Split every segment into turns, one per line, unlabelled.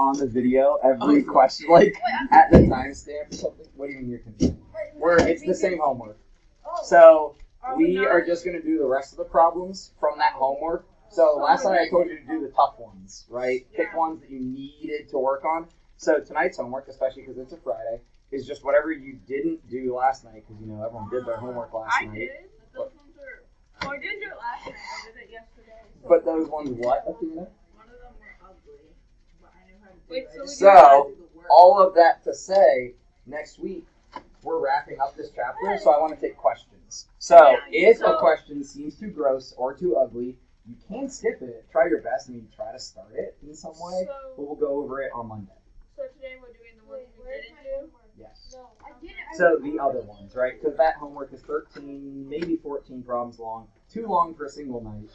on the video every question, like at the timestamp or something? What do you mean you're confused? It's the same homework. So we are just going to do the rest of the problems from that homework. So last night I told you to do the tough ones, right? Pick ones that you needed to work on. So tonight's homework, especially because it's a Friday, is just whatever you didn't do last night, because everyone did their homework last night.
I did. Those ones are. I didn't do it last night. I did it yesterday.
But those ones what, Athena?
One of them were ugly, but I knew how to do it.
So all of that to say, next week we're wrapping up this chapter, so I want to take questions. So if a question seems too gross or too ugly, you can skip it. Try your best. Try to start it in some way, but we'll go over it on Monday.
So today we're doing the ones we didn't do?
Yes.
No, I didn't.
So the other ones, right? Because that homework is 13, maybe 14 problems long. Too long for a single night.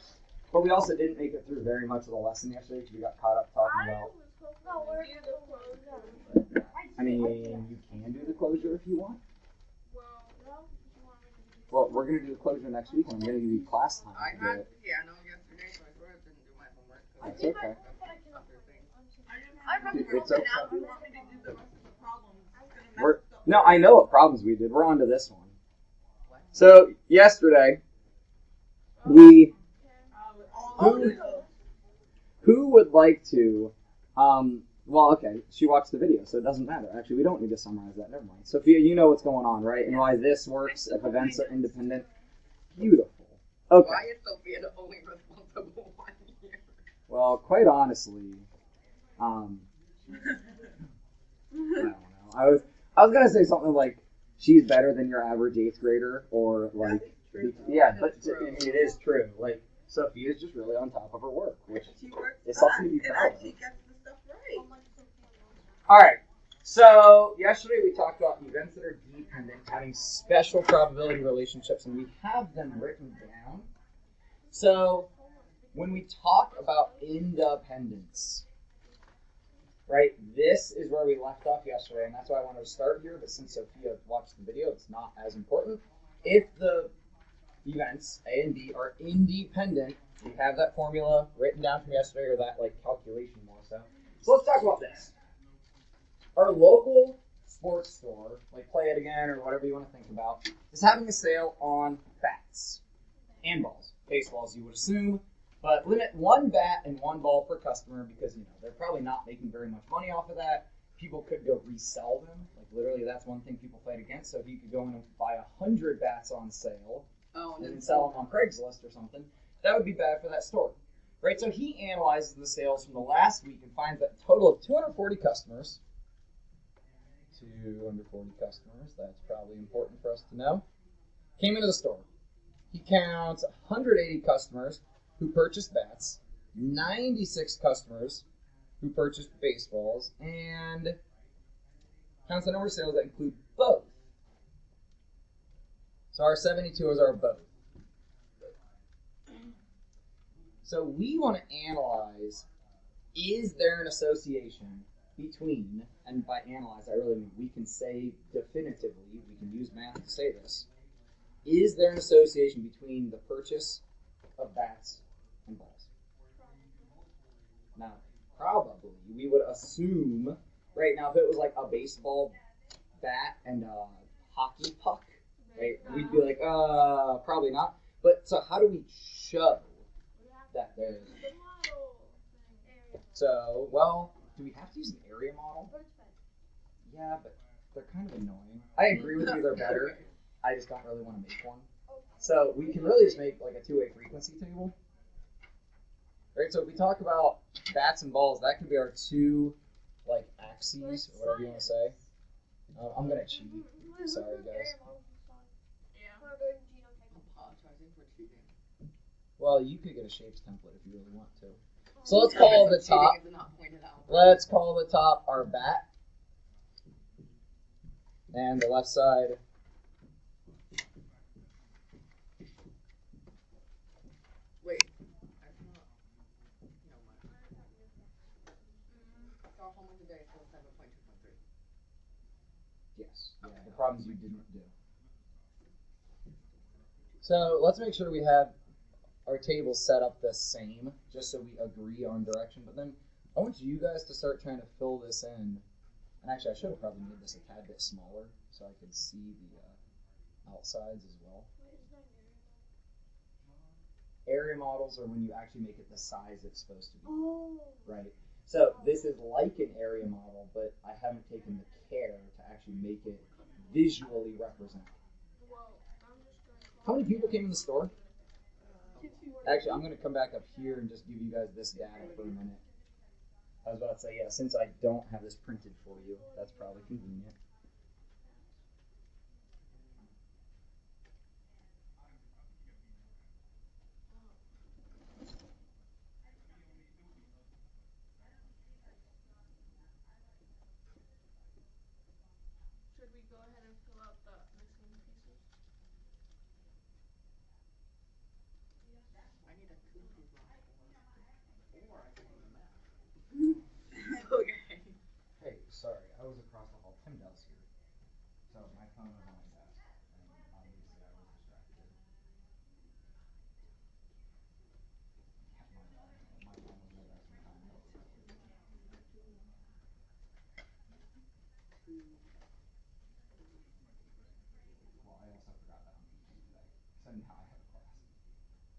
But we also didn't make it through very much of the lesson yesterday because we got caught up talking about... you can do the closure if you want. Well, we're going to do the closure next week, and I'm going to give you class time.
I know yesterday, so I sort of didn't do my homework.
That's okay.
It's okay. Now if you want me to do the rest of the problems,
No, I know what problems we did. We're on to this one. So, yesterday, we... Who would like to... well, okay, she watched the video, so it doesn't matter. Actually, we don't need to summarize that. Never mind. Sophia, you know what's going on, right? And why this works if events are independent. Beautiful. Okay.
why is Sophia the only responsible one here?
Well, quite honestly, I don't know. I was gonna say something like she's better than your average 8th grader, or like but it is true. Like Sophia's just really on top of her work, which is something to be proud of.
She gets the stuff right.
All right. So yesterday we talked about events that are dependent having special probability relationships, and we have them written down. So when we talk about independence, right, this is where we left off yesterday, and that's why I wanted to start here, but since Sophia watched the video, it's not as important. If the events, A and B, are independent, we have that formula written down from yesterday, or that calculation more so. So let's talk about this. Our local sports store, like Play It Again or whatever you want to think about, is having a sale on bats and balls. Baseballs, you would assume, but limit 1 bat and 1 ball per customer because, they're probably not making very much money off of that. People could go resell them. Literally, that's one thing people fight against. So if you could go in and buy 100 bats on sale and then sell them on Craigslist or something, that would be bad for that store. Right? So he analyzes the sales from the last week and finds that a total of 240 customers. 240 customers, that's probably important for us to know, came into the store. He counts 180 customers who purchased bats, 96 customers who purchased baseballs, and counts the number of sales that include both. So our 72 is our both. So we want to analyze, is there an association between, and by analyze I really mean we can say definitively, we can use math to say this, is there an association between the purchase of bats and balls? Now, probably, we would assume, right now if it was like a baseball bat and a hockey puck, right, we'd be like, probably not. But, so how do we show that there is? So, well, do we have to use an area model? Yeah, but they're kind of annoying. I agree with you, they're better. I just don't really want to make one. So we can really just make a two-way frequency table. Right, so if we talk about bats and balls, that could be our two axes, or whatever you want to say. I'm going to cheat. Sorry, guys. Well, you could get a shapes template if you really want to. So let's call the top. Let's call the top our bat, and the left side.
Wait, homework today is 7.2.3.
Yes. Yeah, the problems you didn't do. So let's make sure we have our table set up the same, just so we agree on direction. But then, I want you guys to start trying to fill this in. And actually, I should have probably made this a tad bit smaller so I could see the outsides as well. Area models are when you actually make it the size it's supposed to be.
Oh.
Right. So this is like an area model, but I haven't taken the care to actually make it visually represent. How many people came in the store? Actually, I'm going to come back up here and just give you guys this data for a minute. I was about to say, yeah, since I don't have this printed for you, that's probably convenient.
Should we go ahead and fill out the missing pieces?
I need a cuckoo clock or I can do the math. Okay.
Hey, sorry, I was across the hall. Tim Dell's here. So my phone was on my desk, and obviously I was distracted. My phone was my desk my time. Well, I also forgot that I'm teaching today. So now I have class.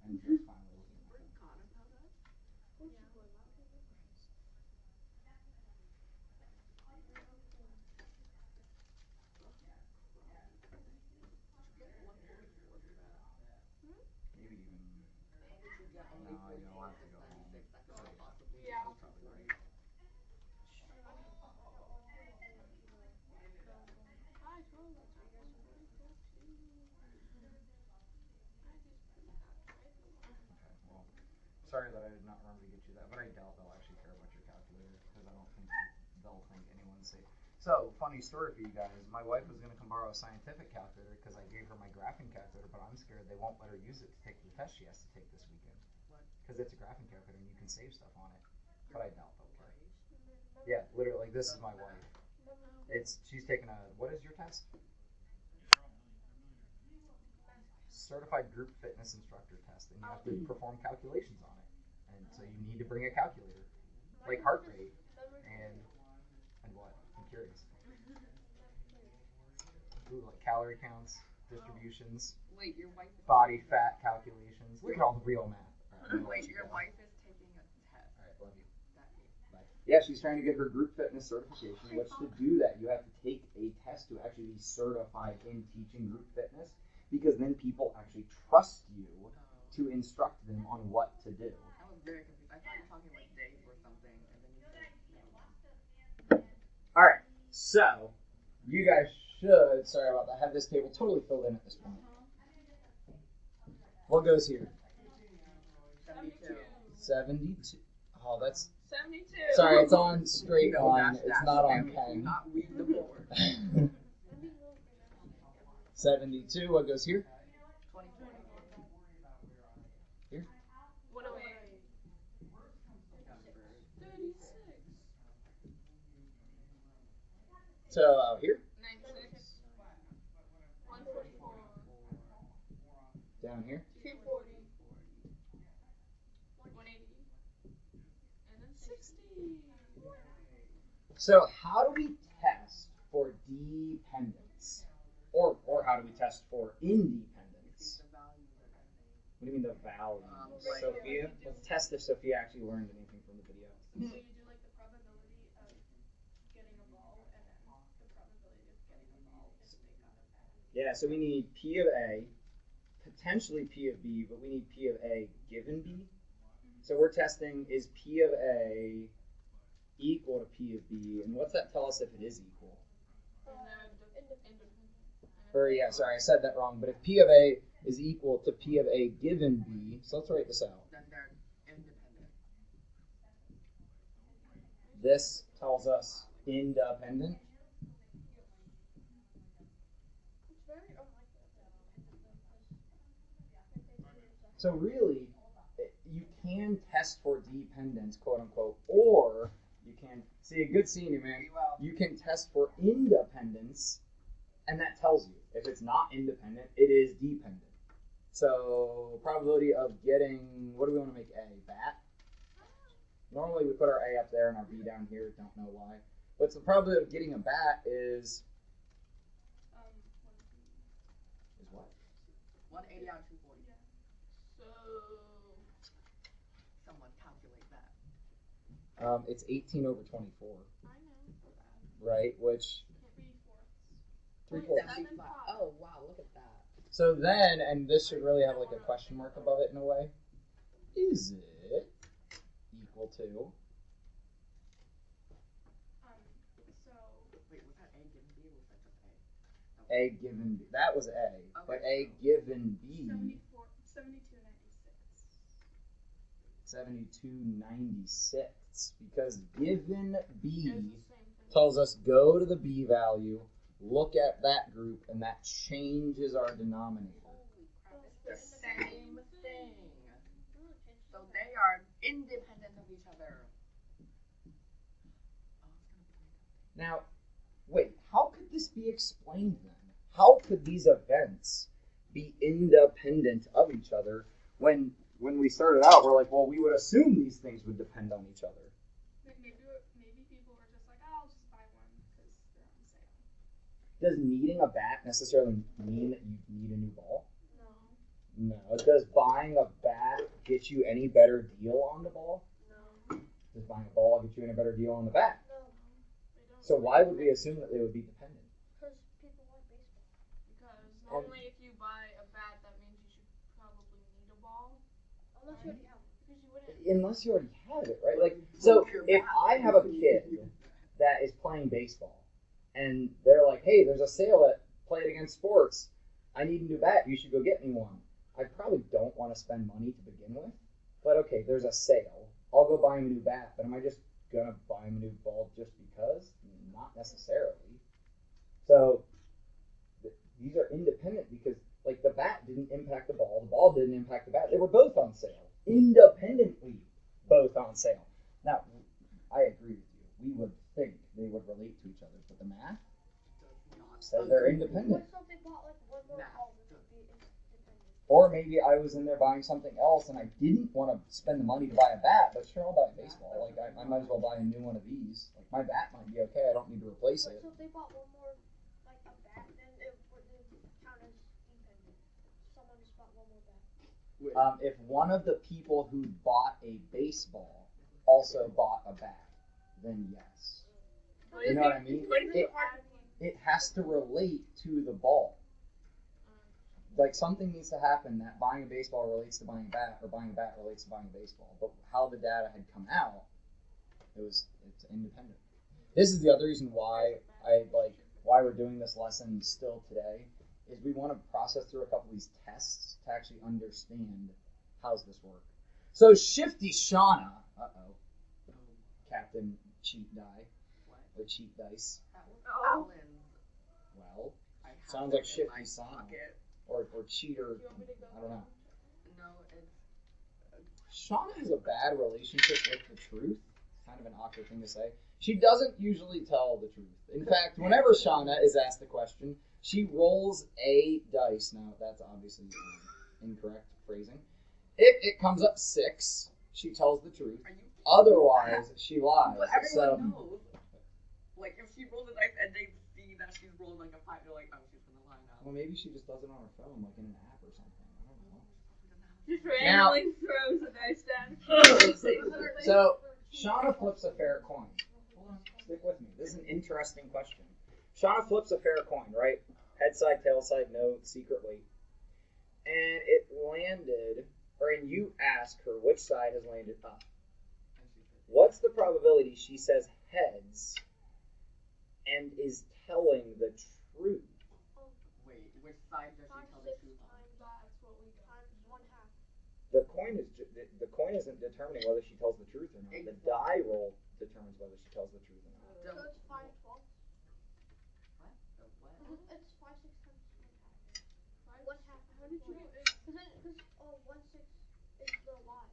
And just finally looking at my phone.
Forgot about us?
Maybe even.
Yeah,
No, you don't have to go home.
That could possibly
Yeah.
that's probably right.
Okay, well, sorry that I did not remember to get you that, but I doubt they'll actually care about your calculator because I don't think they'll think anyone's safe. So, funny story for you guys. My wife was going to come borrow a scientific calculator because I gave her my graphing calculator, but I'm scared they won't let her use it to take the test she has to take this weekend.
What?
Because it's a graphing calculator and you can save stuff on it. But I doubt they'll care. Yeah, literally, like, this is my wife. She's taking what is your test? Certified group fitness instructor test, and you have to perform calculations on it. And so you need to bring a calculator, like heart rate and what? I'm curious. Ooh, like calorie counts, distributions,
Wait, your wife is
body fat calculations. Look at all the real math. All right,
Wait, your wife is taking a test.
All right, love you.
That means
Bye. Yeah, she's trying to get her group fitness certification. Which to do that, you have to take a test to actually be certified in teaching group fitness, because then people actually trust you to instruct them on what to do.
I was very confused. I thought you were talking like Dave or something, and then you said never mind.
All right, so you guys should, sorry about that, have this table totally filled in at this point. What goes here?
72.
72. Oh, that's,
72.
sorry, it's on straight
No,
line.
dash,
It's
dash.
not on
Damn it, do
pen.
not read the board.
72, what goes here?
24.
Here?
108. 36.
So out here?
96. 144.
Down here?
240. 180. And then 60.
So how do we test for dependence? Or how do we test for independence?
The values are
What do you mean the value?
Like-
Sophia? Let's test if Sophia actually learned anything from the video.
So you do like the probability of getting a ball and then the probability of getting a ball if they got a ball.
Yeah, so we need P of A, potentially P of B, but we need P of A given B. So we're testing, is P of A equal to P of B? And what's that tell us if it is equal?
Independent.
Or yeah, sorry, I said that wrong. But if P of A is equal to P of A given B, so let's write this out.
then they're independent.
This tells us independent.
It's very unlikely.
So really, you can test for dependence, quote unquote, or you can see a good senior man. You can test for independence, and that tells you if it's not independent, it is dependent. So probability of getting, what do we want to make A? Bat? Normally we put our A up there and our B down here. Don't know why. But the probability of getting a bat is what?
180 out of 240.
Yeah.
So, someone calculate that.
It's 18 over 24,
I know.
right? Which
Can't be fourths.
3/4.
75. Oh, wow, look at that.
So then, and this should really have like a question mark above it in a way. Is it equal to?
So
Wait, was that A given B or was that just A?
A given B. That was A. But A given B. 7296. Because given B tells us go to the B value, look at that group, and that changes our denominator.
Holy crap, it's the same thing. So they are independent of each other.
Now, wait, how could this be explained then? How could these events be independent of each other when we started out, we're like, well, we would assume these things would depend on each other.
maybe people were just like, oh, I'll just buy one because they're on sale.
Does needing a bat necessarily mean that you need a new ball?
No.
No. Does buying a bat get you any better deal on the ball?
No.
Does buying a ball get you any better deal on the bat?
No. They don't.
So why would we assume that they would be dependent?
Because people like baseball.
Because normally if you buy a bat, that means you should probably need a ball.
Unless you already have one.
Because you wouldn't.
Unless you already have it, right? Like, so if I have a kid that is playing baseball and they're like, hey, there's a sale at Play It Against Sports. I need a new bat. You should go get me one. I probably don't want to spend money to begin with. But okay, there's a sale. I'll go buy him a new bat. But am I just going to buy him a new ball just because? Not necessarily. So these are independent because, like, the bat didn't impact the ball didn't impact the bat. They were both on sale. Independently, both on sale. Now, I agree with you. We would think they would relate to each other, but the math says they're independent.
What if something bought like one more ball would be independent?
Or maybe I was in there buying something else and I didn't want to spend the money to buy a bat, but sure, I'll buy a baseball. Like, I might as well buy a new one of these. Like, my bat might be okay. I don't need to replace
But
it.
so if they bought one more, like a bat, then it wouldn't count as dependent. Someone just bought one more bat.
If one of the people who bought a baseball also bought a bat, then yes. You know what I mean? It has to relate to the ball. Like, something needs to happen that buying a baseball relates to buying a bat, or buying a bat relates to buying a baseball. But how the data had come out, it's independent. This is the other reason why why we're doing this lesson still today, is we want to process through a couple of these tests to actually understand how's this work. So Shifty Shauna, Captain Cheat Die, or Cheat Dice.
Oh.
Well, sounds like Shifty Shauna. Or cheater,
Do you want me to go?
I don't know.
No, it's
Shauna has a bad relationship with the truth. Kind of an awkward thing to say. She doesn't usually tell the truth. In fact, whenever Shauna is asked a question, she rolls a dice. Now, that's obviously incorrect phrasing. If it comes up 6, she tells the truth. Otherwise, she lies.
But everyone knows. Like, if she rolls a dice and they see that she's rolled like a 5, they're like, oh, she's gonna lie now.
Well, maybe she just does it on her phone, like in an app or something. I don't know.
Just randomly throws a dice down.
So, Shauna flips a fair coin. Hold on, stick with me. This is an interesting question. Shauna flips a fair coin, right? Head side, tail side, no secret weight. And it landed, and you ask her which side has landed up. What's the probability she says heads and is telling the truth?
Wait, which side does she tell the truth on?
That's what we got.
Times 1/2.
The coin isn't determining whether she tells the truth or not. The die roll determines whether she tells the truth or not.
So it's 5/12.
What? The what?
It's 5/6 times 1/2. 1/2.
How did you?
Because 1/6 is the lie.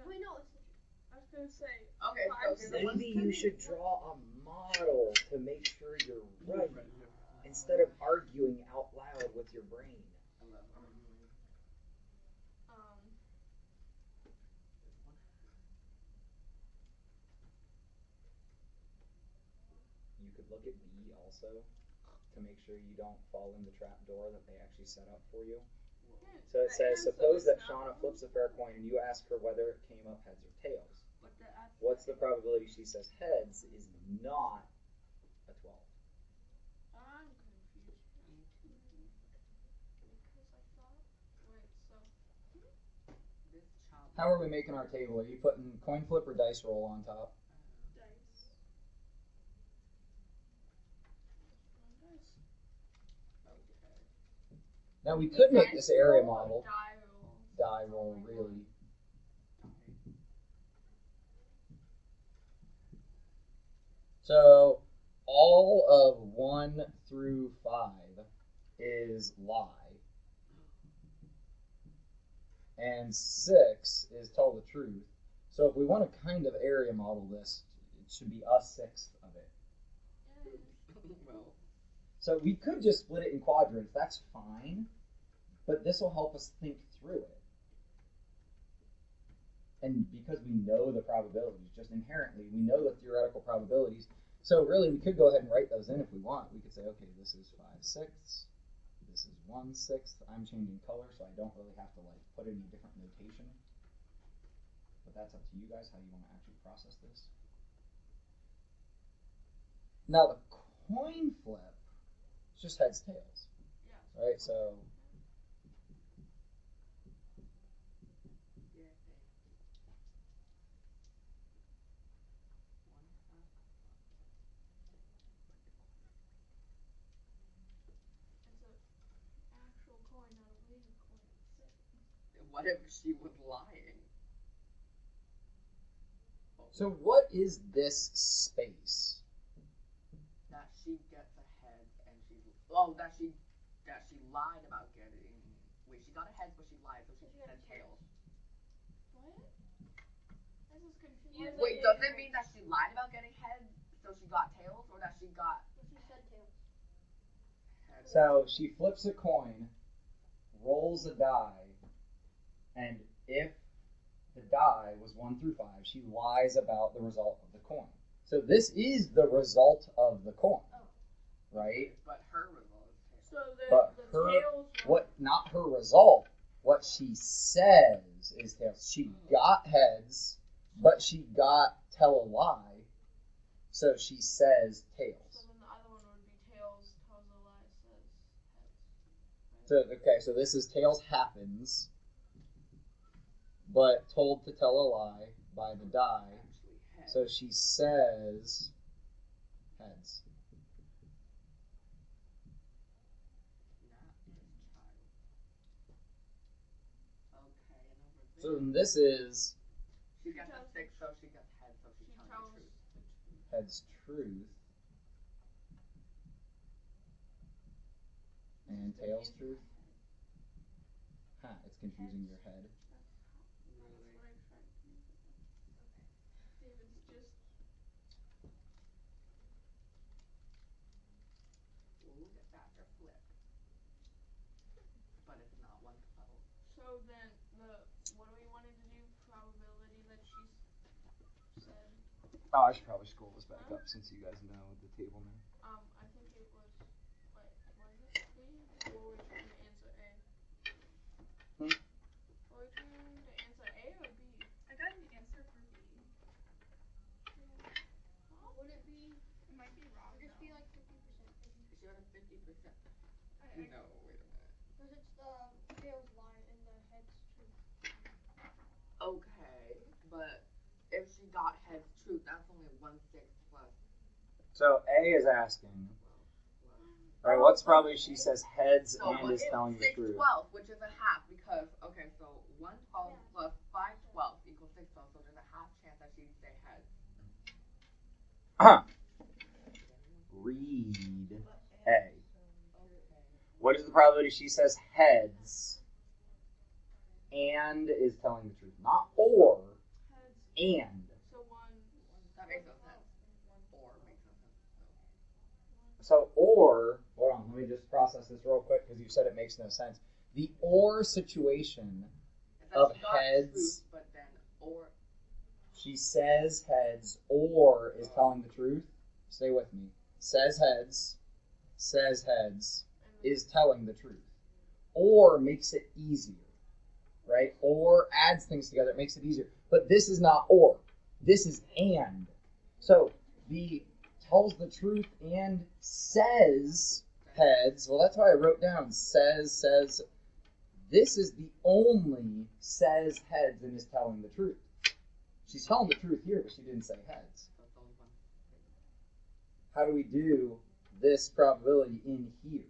Wait, no, it's the truth.
I was gonna say.
Okay, so
Maybe you should draw a model to make sure you're right instead of arguing out loud with your brain. look at B also to make sure you don't fall in the trap door that they actually set up for you. So it says, suppose that Shauna flips a fair coin and you ask her whether it came up heads or tails. What's the probability she says heads is not a 12?
I'm confused. Because I thought. Wait, so.
This child.
How are we making our table? Are you putting coin flip or dice roll on top?
Dice. Dice.
Okay.
Now we could make this area
Roll or
model.
Die roll.
Die roll, really. So all of 1 through 5 is lie. And 6 is tell the truth. So if we want to kind of area model this, it should be a sixth of it.
Well.
So we could just split it in quadrants. That's fine. But this will help us think through it. And because we know the probabilities, just inherently, we know the theoretical probabilities. So really, we could go ahead and write those in if we want. We could say, okay, this is 5/6. This is 1/6. I'm changing color, so I don't really have to like put any different notation. But that's up to you guys how you want to actually process this. Now the coin flip is just heads tails.
Yeah.
Right? So
It's an actual coin, not a wave coin.
What if she was lying?
So what is this space?
That she gets a head and that she lied about getting. Wait, she got a head, but she lied, so she said tails.
What? This is confusing.
Wait, does it mean that she lied about getting head, so she got tails, or that she got
She said tails.
head?
So she flips a coin, rolls a die, and if the die was 1 through 5, she lies about the result of the coin. So this is the result of the coin, right?
But her result is tails.
So the
Her,
tails.
not her result. What she says is tails. She got heads, but she got tell a lie, so she says tails.
So then the other one would be tails, tells a lie, says heads. Right?
So this is tails happens, but told to tell a lie by the die.
Actually, head.
So she says heads.
Not this child. Okay, and over there.
So then this is
She gets a 6, so she gets head, so she's
She
telling
tells
the truth.
heads truth. And tails truth. It's confusing your head.
That's what I tried to make it. David's just.
Ooh, that's a flip. But it's not 1/12.
So then what do we wanted to do? Probability that she said.
Oh, I should probably scroll this back up since you guys know the table now.
I think it was. Wait, was it B? Or were we trying to answer A?
Hmm?
Were we trying to answer A or B?
I got an answer for B.
Would it be?
It might be wrong.
Would it just be like 50%?
She got a 50%. No, wait a minute.
Because it's the tails lie and the heads truth.
Okay, but if she got heads truth, that's only 1/6 plus.
So A is asking, right? What's probably she says heads
So
and is telling the truth.
6/12, which is a half, because okay, so 1/12 plus 5/12 equals 6/12, so there's a half chance that she'd say heads.
Read A.
Okay.
What is the probability she says heads and is telling the truth? Not or,
Heads.
and.
So one.
That makes no sense. Or makes no sense.
So or, hold on, let me just process this real quick because you said it makes no sense. The or situation
It's that
of
she got
heads,
truth, but then or.
she says heads or is telling the truth. Stay with me. says heads, is telling the truth. Or makes it easier, right? Or adds things together, it makes it easier. But this is not or. This is and. So the tells the truth and says heads. Well, that's why I wrote down says. This is the only says heads and is telling the truth. She's telling the truth here, but she didn't say heads. How do we do this probability in here?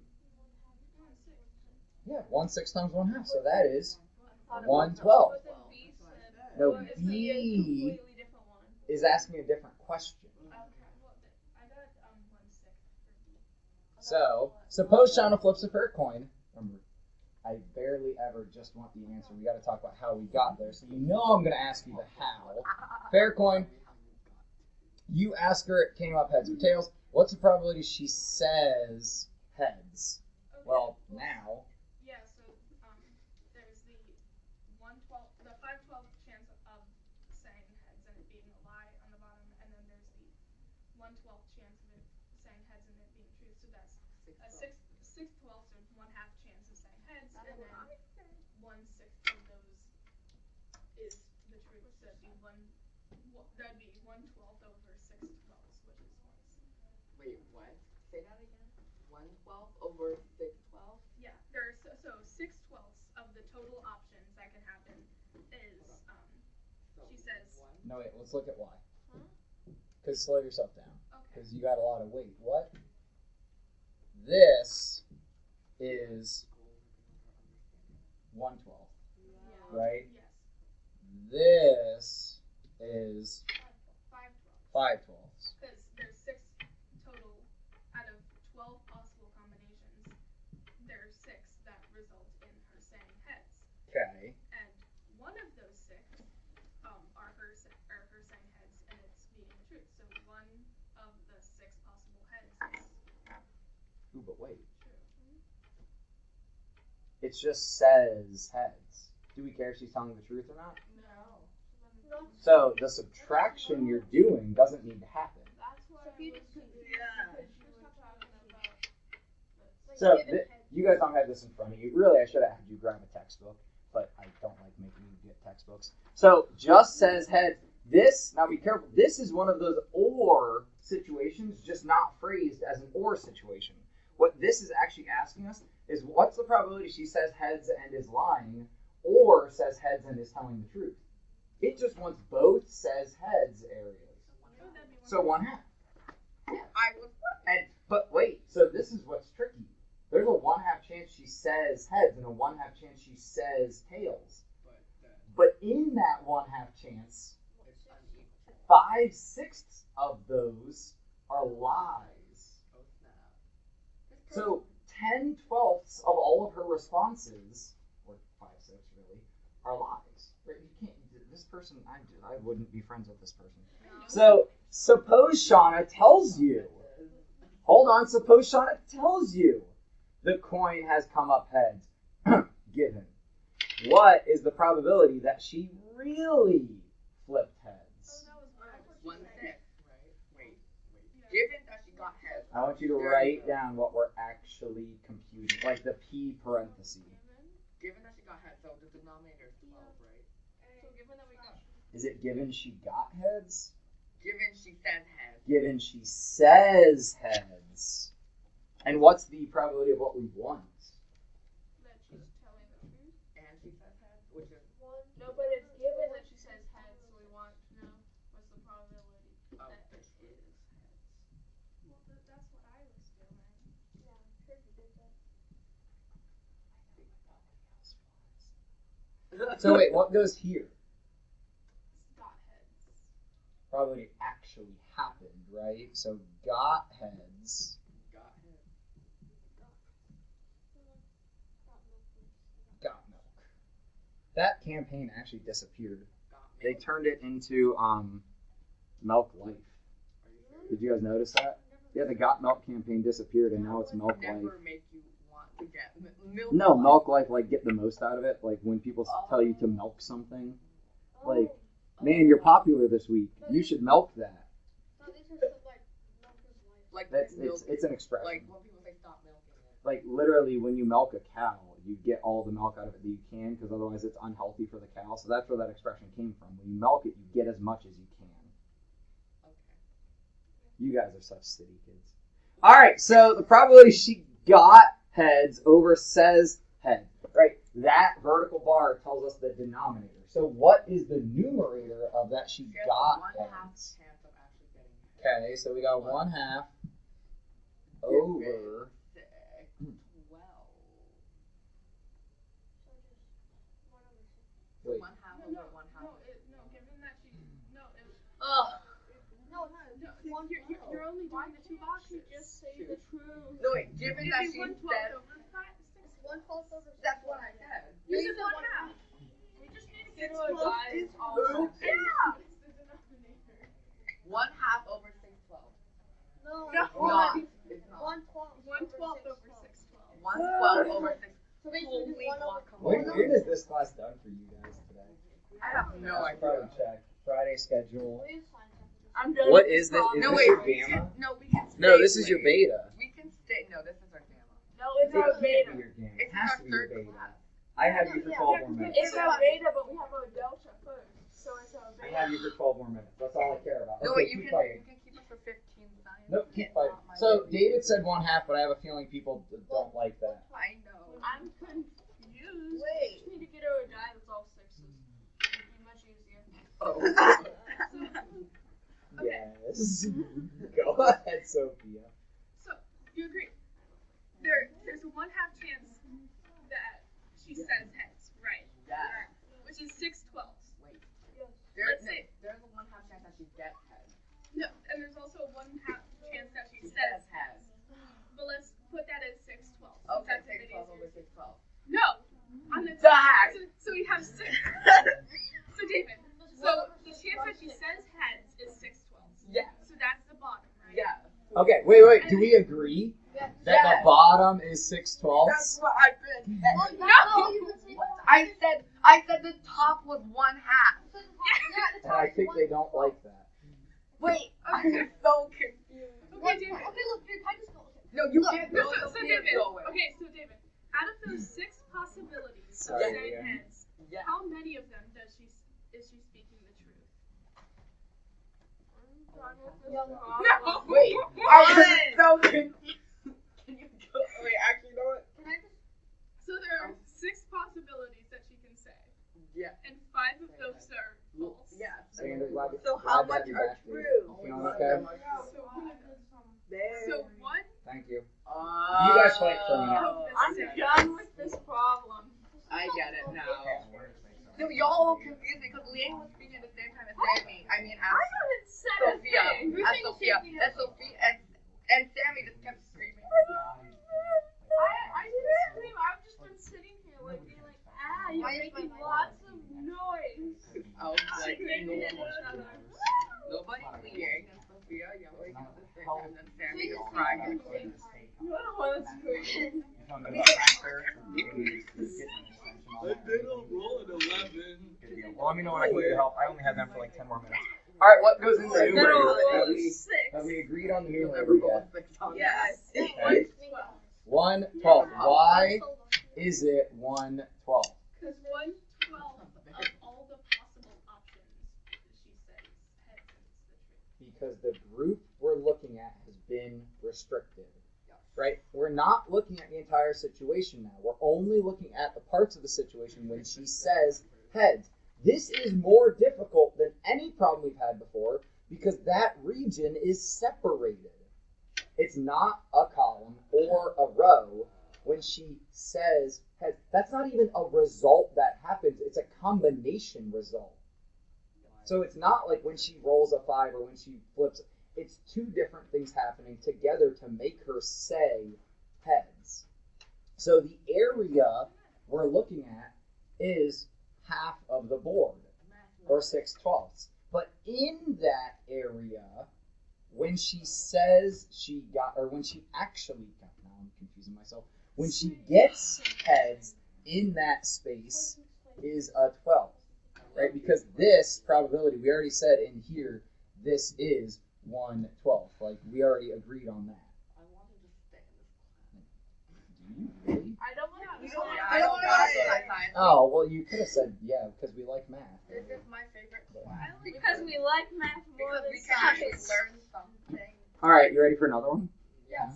Yeah, 1/6 times 1/2. So that is 1/12.
But then B said,
No,
well, it's gonna be a
B
completely different one.
is asking a different question.
Okay, well, I got 1/6 for B.
So, suppose Shauna flips a fair coin. Remember, I barely ever just want the answer. We got to talk about how we got there. So you know I'm going to ask you the how. Fair coin. You ask her, it came up heads or tails. What's the probability she says heads?
Okay.
Well, now,
Yeah, so there's the 5/12 chance of saying heads and it being a lie on the bottom, and then there's the 1/12 chance of it saying heads and it being true. So that's a 6/12 or 1/2 chance of saying heads, and then 1/6 of those is the truth. So that'd be that'd be 1/12 over 6/12, which is 1/6.
Wait, what? Say that again. 1/12 over 6/12.
Yeah, there's so 6/12 of the total options that can happen is
So
she says.
no, wait, let's look at why.
Huh?
Because slow yourself down.
Okay.
Because you got a lot of weight. What? This is 1/12,
Yeah.
right?
Yes.
This is
5/12.
5/12.
Because there's 6 total out of 12 possible combinations. There's 6 that result in her saying heads,
Okay.
and one of those 6 are her saying heads, and it's being the truth. So one of the 6 possible heads is
Ooh, but wait.
true.
It just says heads. Do we care if she's telling the truth or not?
No.
So the subtraction you're doing doesn't need to happen.
That's why
So
I
if you
was
just-
confused
yeah.
because you were talking about
So
Given heads.
you guys don't have this in front of you. Really, I should have had you grab a textbook, but I don't like making you get textbooks. So just says heads. This, now be careful, this is one of those or situations, just not phrased as an or situation. What this is actually asking us is what's the probability she says heads and is lying, or says heads and is telling the truth? It just wants both says heads areas.
that'd be
So 1/2.
I was
But wait, so this is what's tricky. There's a 1/2 chance she says heads and a 1/2 chance she says tails. But in that 1/2 chance,
it's unequal.
5/6 of those are lies.
Oh snap.
So 10/12 of all of her responses, or 5/6 really, are lies. Right? You can't. This person, I wouldn't be friends with this person. So suppose Shauna tells you. Hold on. Suppose Shauna tells you the coin has come up heads. Given. What is the probability that she really flipped heads?
that was mine.
1/6, right? Wait.
Yeah.
Given that she got heads.
I want you to write down what we're actually computing, like the P parenthesis.
Given that she got heads, so the denominator is 12, right?
So given that we got
Is it given she got heads?
Given she says heads.
Given she says heads. And what's the probability of what we want?
that she's telling the truth.
And she says heads, which is
No, but it's given that she says heads, so we want to know what's the probability
oh,
that
it
it
is
is heads. Well, that's what I was doing.
Yeah, I'm sure you did that.
So wait, what goes here?
Got heads.
Probability actually happened, right? So got heads.
got heads.
Got milk. That campaign actually disappeared.
Got
They
milk.
turned it into Milk Life.
Are you serious?
Did you guys notice that? Yeah, the Got Milk campaign disappeared and now it's Milk Life.
Never make you want to get milk.
No, Milk Life, like get the most out of it. Like when people tell you to milk something. Like, man, you're popular this week. You should milk that.
No, this is like milk is life.
like
That's
milk,
it's an expression.
like when people say stop milking it.
Like literally, when you milk a cow, you get all the milk out of it that you can, because otherwise it's unhealthy for the cow. So that's where that expression came from. When you milk it, you get as much as you can.
Okay.
You guys are such city kids. All right, so the probability she got heads over says head. Right, that vertical bar tells us the denominator. So what is the numerator of that she
She has
got
1/2
heads?
chance of actually getting head.
Okay, so we got 1/2 over.
6, 12.
So just 1/6.
Wait,
1/2
No,
over 1/2.
no, given that she, no, it was,
Ugh.
No,
you're only doing the two boxes.
just say the truth.
No wait, given that
It'd
she
be 1/12
said,
over 5, 6.
It's 1/12 over 6.
that's what I said.
You said 1/2.
We just need to
Six
get to a
plus
guy.
is
all
food.
Yeah. It's the denominator.
1/2 over 6/12.
No,
No.
Not. It's not.
1/12.
1/12 over 6/12.
1/12 over 6.
So basically,
Holy
just 1 over.
guacamole.
when is this class done for you guys today?
I have no
I should probably
idea.
check. Friday schedule.
We have science after this.
I'm done.
What is this? Is
No
this
wait,
your
we
gamma?
can, no, we can stay
No, this is your
late.
beta.
We can stay. No, this is our gamma.
No, it's
It
our
can't
beta.
be your gamma. It
It's
has
our
to be your
third
beta.
class.
I have you for 12 more minutes.
It's our beta, but we have our delta first. So it's our
I
beta.
have you for 12 more minutes. That's all I care about.
No
Okay,
wait, you
keep
can
fighting.
keep us for 15 science.
Nope, keep
It's
fighting.
not my
So
beta.
David said 1/2, but I have a feeling people don't like that.
I know.
I'm confused.
Wait.
We just need to get her a die that's all sixes. It'd be much easier.
Oh.
Okay.
Yes. Go ahead, Sophia.
So, you agree? There's a 1/2 chance that she says heads, right?
Yeah.
Which is 6/12.
Wait.
Let's see.
There's a 1/2 chance that she gets head.
No, and there's also a 1/2 chance that she
She
says
says head.
But let's put that as 6/12.
Okay,
That's a bit
6/12
easier.
over 6/12.
No! On the
Die!
So we have 6. So David, so the chance that she says heads is 6/12.
Yeah.
So that's the bottom, right?
Yeah.
Okay, wait. Do we agree
Yeah.
that the bottom is 6/12?
That's what I said.
Well,
No.
no, you would say
I said the top was 1/2.
Yeah, the
And I
top
think
is
they don't like that.
Wait, I'm so confused.
Okay, David.
Okay, look, your time is going.
No, you
Look,
can't
No,
go.
so David. Okay, so David. Out of those 6 possibilities of
Sorry,
saying
yeah.
heads,
Yeah.
how many of them is she speaking the truth?
Young.
No.
Wait, I was so confused. Can you go? Wait, actually, you know what?
Can I just?
So there are 6 possibilities that she can say,
Yeah.
and 5 of those are false.
Yeah.
Sandra, glad
So
glad
how
to
much
have you
are
back, dude.
true?
You know, okay.
So one
Thank you.
You
You guys fight for a minute.
I'm done with this problem.
I get it now. No, y'all all confused me because Leanne was speaking at the same time as Sammy. I mean, as
haven't said
Sophia.
a thing.
As Sophia. As Sophia. And Sammy just kept screaming.
I didn't scream. I've just been sitting here like being like, you're
Why is
making
my mic
lots of noise.
I was like,
Screaming at each other.
nobody Leanne and Sophia yelling at the same time, and then Sammy just crying.
You don't want to scream.
Well, let me know when I can get your help. I only have them for like 10 more minutes. All right, what goes in the numerator? Have we agreed on the
You'll
numerator
never roll
yet?
a 6 on
Yes.
Okay. 1/12. Why is it 1/12?
Because 1/12 of all the possible options, she says heads and it's the truth.
Because the group we're looking at has been restricted. Right? We're not looking at the entire situation now. We're only looking at the parts of the situation when she says heads. This is more difficult than any problem we've had before because that region is separated. It's not a column or a row when she says heads. That's not even a result that happens. It's a combination result. So it's not like when she rolls a 5 or when she flips. It's 2 different things happening together to make her say heads. So the area we're looking at is half of the board, or 6/12. But in that area, when she says she got, or when she actually got, now I'm confusing myself, when she gets heads in that space is a 12, right? Because this probability, we already said in here, this is 1/12. Like we already agreed on that.
I want to just stay in this class.
Do you really?
I don't want to.
Yeah, I don't want to science.
Oh well, you could have said yeah because we like math.
This is my favorite class.
Because we like math more
Because
than
we can actually
science.
learn something.
All right, you ready for another one?
Yeah.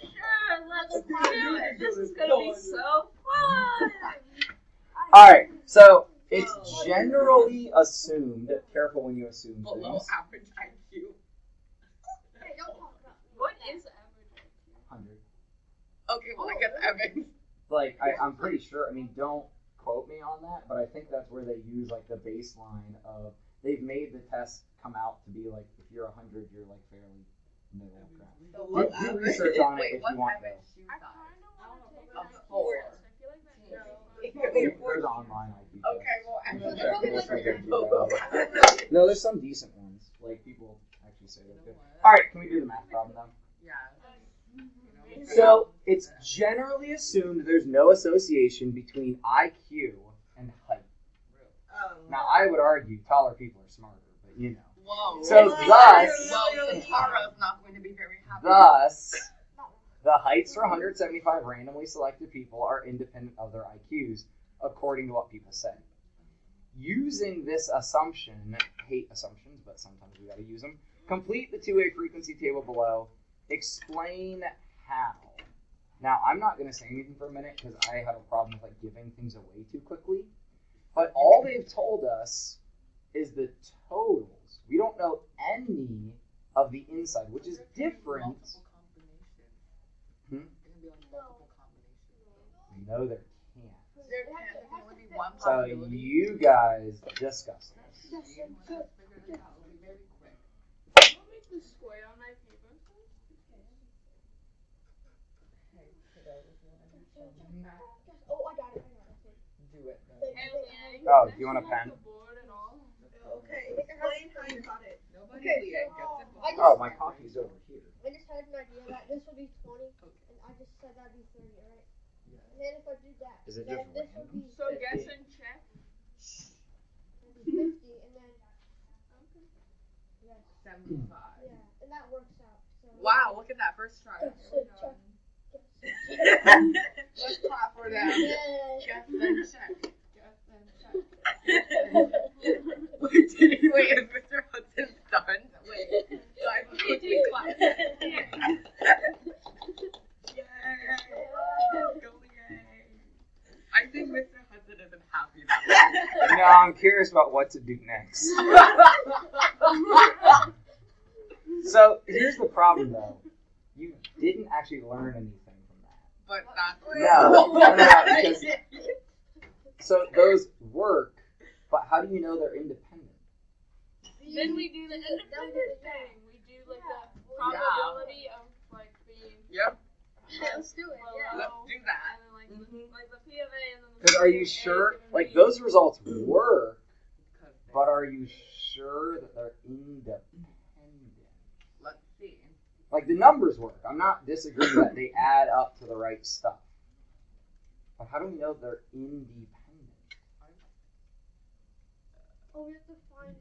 Sure, let's do it. This is gonna be so fun.
All right, so it's generally assumed. Careful when you assume
Below
things.
average IQ.
Hey, don't talk about me.
What is average IQ?
100.
Okay, well I guess Evans.
Like I'm pretty sure. I mean, don't quote me on that, but I think that's where they use like the baseline of. They've made the test come out to be like if you're 100, you're like fairly middle ground. Do research on it if you want though.
I kind of want to take
Of
an IQ
four.
test. I feel like that.
There's online IQ tests.
Okay, well
I'm
they're probably
gonna check
like
those out. No, there's some decent ones. Like people actually say they're good. All right, can we do the math problem though?
Yeah.
So it's generally assumed there's no association between IQ and height. Now I would argue taller people are smarter, but you know.
Whoa.
So thus,
Whoa, Tara's not going to be very happy.
thus, the heights for 175 randomly selected people are independent of their IQs, according to what people say. Using this assumption, hate assumptions, but sometimes we gotta use them. Complete the two-way frequency table below. Explain how. Now, I'm not gonna say anything for a minute because I have a problem with like giving things away too quickly. But all they've told us is the totals. We don't know any of the inside, which is different.
Multiple combinations.
Hmm?
It can be like multiple combinations.
No, there can't.
There can only be one
So
possibility.
you guys discuss this.
You have to figure it out. It'll be very quick.
I'll make the square on my paper.
Hey, kiddo, if you want to do some math,
Oh, I got it.
do it.
Oh, do you want a pen?
The board and all.
Okay, explain how you got it.
Nobody
Okay,
really
so,
gets it.
I just-
Oh, my coffee's over here.
I just had an idea that this would be 20, and I just said that'd be 30, right?
Yeah.
And then if I do that,
Is it
then
just
this would be
So guess and check.
50, and then yes,
75.
yeah, and that works out. So
Wow, look at that first try.
Guess and check.
Let's clap for them.
Yeah.
Guess and check. Guess and check. Wait, is Mr. Hudson done? Wait, guys, let's quickly clap. Yay! Go yay! I think Mr. Hudson isn't happy that
No, I'm curious about what to do next. So here's the problem, though. You didn't actually learn anything from that.
But that's
No, because so those work, but how do you know they're independent?
Then we do the independent thing. We do like the probability of like being
Yep,
Let's do it. Yeah.
let's do that.
and then like the P of A and then the
Because are
P
you
of A
sure?
given
Like
B.
those results work, but are you sure that they're independent?
Let's see.
Like the numbers work. I'm not disagreeing that they add up to the right stuff. But how do we know they're independent?
Oh, we have to find.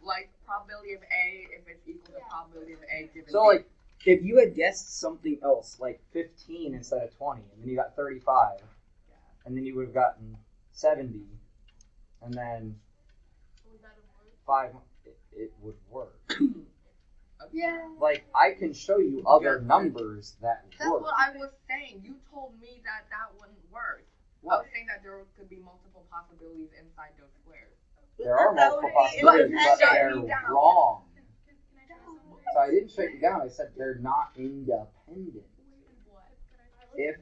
Like probability of A, if it's equal to probability of A given
So
B.
like if you had guessed something else, like 15 instead of 20, and then you got 35, and then you would have gotten 70, and then
Would that have worked?
5, it would work.
Yeah.
Like I can show you other numbers that
That's
work.
what I was saying. You told me that that wouldn't work. I
What?
was saying that there could be multiple possibilities inside those squares.
There are
That
multiple
would be-
possibilities, but
Shut
they're
me down.
wrong.
Can I try something?
So I didn't shut you down. I said they're not independent.
What?
If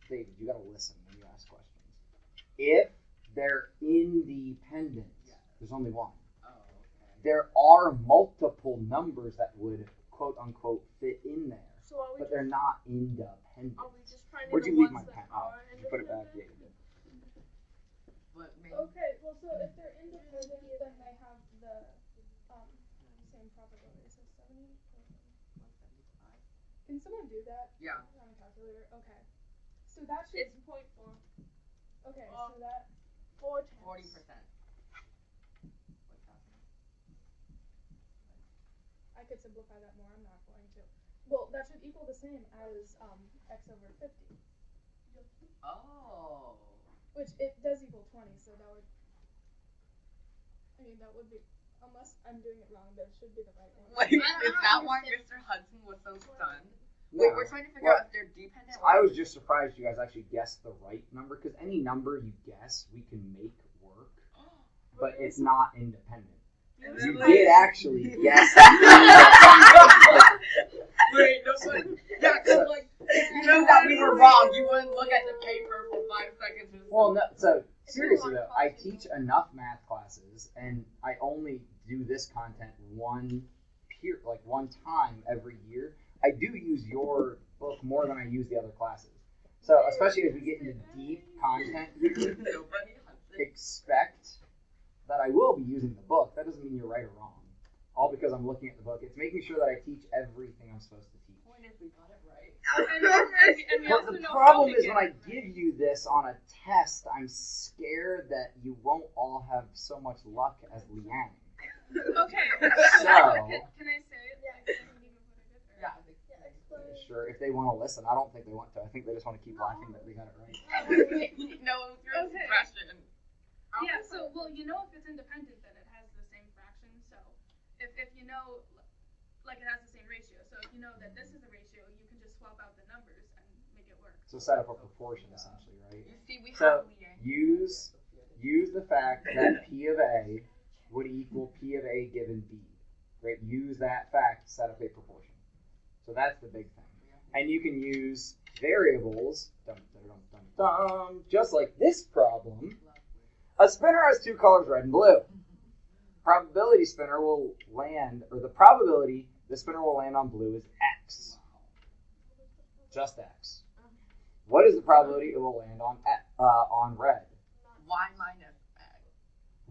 David, you gotta listen when you ask questions. If they're independent, there's only one.
Oh, okay.
There are multiple numbers that would quote unquote fit in there,
So are we
but they're not independent.
Are we just finding
Where'd
the
you leave
ones
my
that
pen? Oh,
are
did you put it back? Yeah,
independent?
you did.
But maybe.
Okay, well, so if they're independent, then they have the same probability. So 70.
175.
Can someone do that
Yeah.
on a calculator? Okay. So that should.
It's 0.4.
Okay, so that.
4 times.
40%. What's that?
I could simplify that more. I'm not going to. Well, that should equal the same as x over 50,
Oh.
which it does equal 20. So that would. I mean, that would be. Unless I'm doing it wrong, that should be the right one.
Wait, is that why Mr. Hudson was so stunned? Wait, we're trying to figure out if they're dependent.
I was just surprised you guys actually guessed the right number, because any number you guess we can make work, but it's not independent. You did actually guess.
Wait, no one. Yeah, cause like you know that we were wrong. You wouldn't look at the paper for 5 seconds.
Well, no, so seriously though, I teach enough math classes, and I only do this content one time every year. I do use your book more than I use the other classes. So especially as we get into deep content, expect that I will be using the book. That doesn't mean you're right or wrong. All because I'm looking at the book. It's making sure that I teach everything I'm supposed to teach.
The point is we got it right.
And we
But
also
the
know
problem
how to
is when I give you this on a test, I'm scared that you won't all have so much luck as Leanne.
Okay.
So,
Can I say it? Like, the meaning of what I did? Or?
Yeah, I think
sure, if they want to listen. I don't think they want to. I think they just want to keep laughing that they got it right.
no, it was your
Okay.
expression.
Yeah, so, well, you know if it's independent, then it has the same fraction. So if you know, like it has the same ratio. So if you know that this is a ratio, you can just swap out the numbers and make it work.
So set up a proportion, essentially, right?
You see, we
So,
have Leanne.
use the fact that P of A would equal P of A given B. Right? Use that fact to set up a proportion. So that's the big thing. And you can use variables, just like this problem. A spinner has two colors, red and blue. Probability spinner will land, or the probability the spinner will land on blue is X. Just X. What is the probability it will land on red?
Y minus X.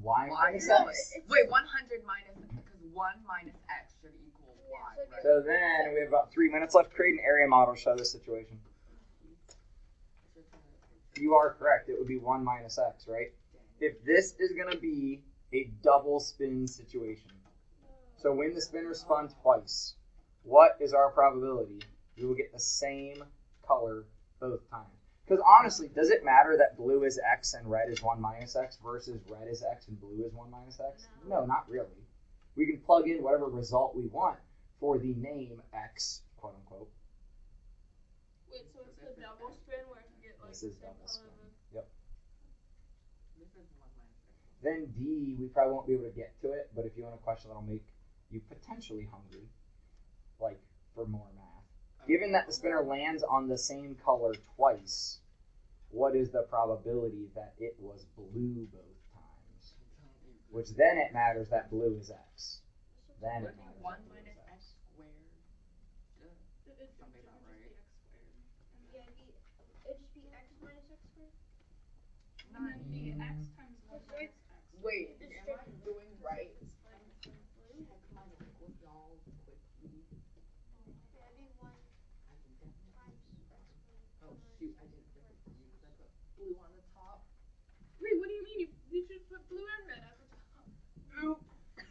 Y minus
No,
X.
wait, 100 minus, because 1 minus X should equal Y, right?
So then we have about 3 minutes left. Create an area model to show this situation. You are correct. It would be 1 minus X, right? If this is going to be a double spin situation, so when the spinner spun twice, what is our probability? We will get the same color both times. Because honestly, does it matter that blue is X and red is 1 minus X versus red is X and blue is 1 minus X? No, not really. We can plug in whatever result we want for the name X, quote unquote.
Wait, so it's the double spin where if you get like
This is
the same
double
color
spin.
of
Yep.
This is 1 minus X.
Then D, we probably won't be able to get to it, but if you want a question that'll make you potentially hungry, like for more math. Given that the spinner lands on the same color twice, what is the probability that it was blue both times? Which then it matters that blue is X. Then
Would
it
it be
matters
1
that blue
minus
is
X
X.
squared? Something about right.
Yeah, it'd just be X minus X squared.
And then the X times 1 minus X.
Wait, am I doing right?
Yeah, it'd be 1 times X squared.
Oh shoot, I didn't think of blue because I put blue on the top.
Wait, what do you mean? You should put blue and red at the top.
Oop.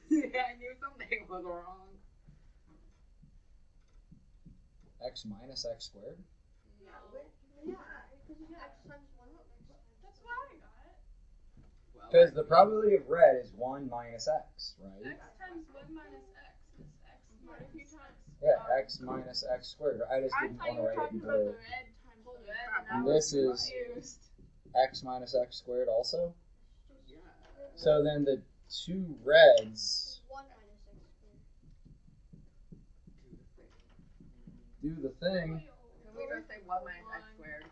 Yeah, I knew something was wrong.
X minus X squared?
Yeah, because you got X times 1 X times.
That's why I got it.
Well,
Because the probability of red is 1 minus X, right?
X times 1 minus X is X minus X.
Yeah, X minus X squared. I just
I
didn't
thought
want
you
to
were
write it in
talking about
blue.
the red times the red.
And this is X minus X squared also?
yeah.
So then the two reds
1 minus X squared.
Do the thing.
do the thing.
Can we just say 1 minus X squared?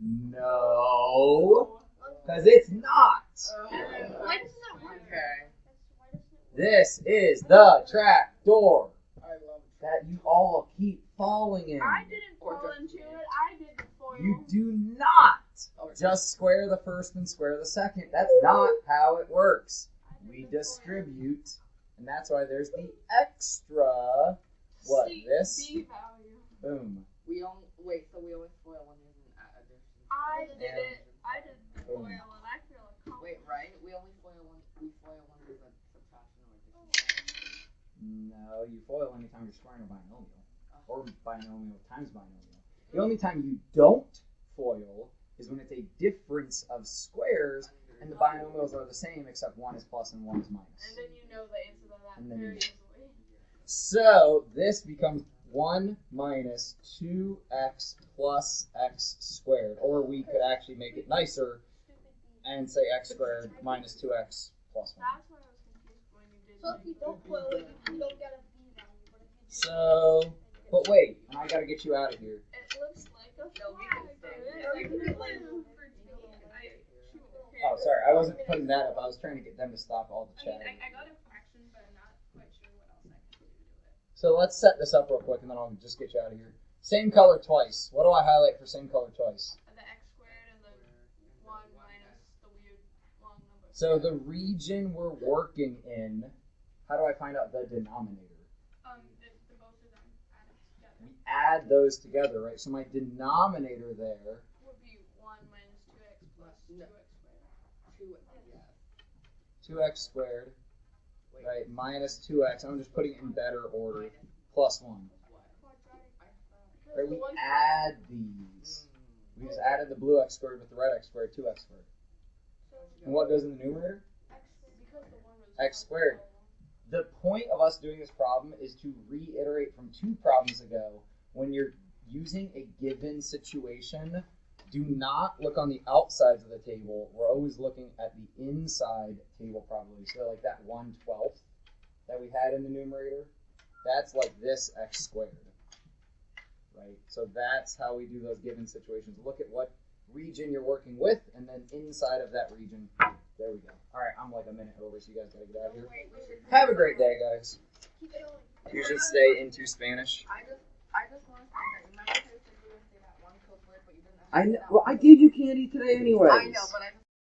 No, because it's not.
Why doesn't that work?
Okay.
Why doesn't it work?
This is the trap door
I love
that you all keep falling in.
I didn't
Or
fall
just-
into it. I did the foil.
You do not
Oh,
just square the first and square the second. That's not how it works. We distribute, and that's why there's the extra. What, this?
B value.
Boom.
We only wait, so we always foil when there's an addition.
I did
Yeah.
it. I did the foil, and I feel accomplished.
Wait, right? We only foil when there's a subtraction or addition.
No, you FOIL anytime you're squaring a binomial. Or binomial times binomial. The only time you don't FOIL is when it's a difference of squares and the binomials are the same except one is plus and one is minus.
And then you know the answer to that
And then
very
you-
easily.
So this becomes 1 minus 2x plus x squared. Or we could actually make it nicer and say x squared minus 2x plus 1.
That's what I was confused when you did.
So if you don't FOIL it, you don't get a B value. But if you do
So, but wait, and I gotta get you out of here.
It looks like a
No, we
flag,
can stay.
dude.
Or you can do like
Oh, sorry, I wasn't putting that up. I was trying to get them to stop all the
I mean,
chatting.
I got a fraction, but I'm not quite sure what else I can do to it.
So let's set this up real quick and then I'll just get you out of here. Same color twice. What do I highlight for same color twice?
The x squared and the 1 minus the weird long number.
So the region we're working in, how do I find out the denominator?
The both of them added together.
We add those together, right? So my denominator there,
Would be 1 minus 2x plus 2x squared.
2x squared, right, minus 2x. I'm just putting it in better order, plus 1. Right, we add these. We just added the blue x squared with the red x squared, 2x squared. And what goes in the numerator?
Because the 1 was
X squared. The point of us doing this problem is to reiterate from 2 problems ago, when you're using a given situation, do not look on the outsides of the table. We're always looking at the inside table probability. So like that 1/12 that we had in the numerator, that's like this x squared, right? So that's how we do those given situations. Look at what region you're working with, and then inside of that region, there we go. All right, I'm like a minute over, so you guys gotta get out of here. Have a great day, guys.
keep it going.
You should stay into Spanish.
I just want to find out. Remember how you said you were going to say that one code word, but you didn't
I know. Well, I gave you candy today, anyways.
I know, but I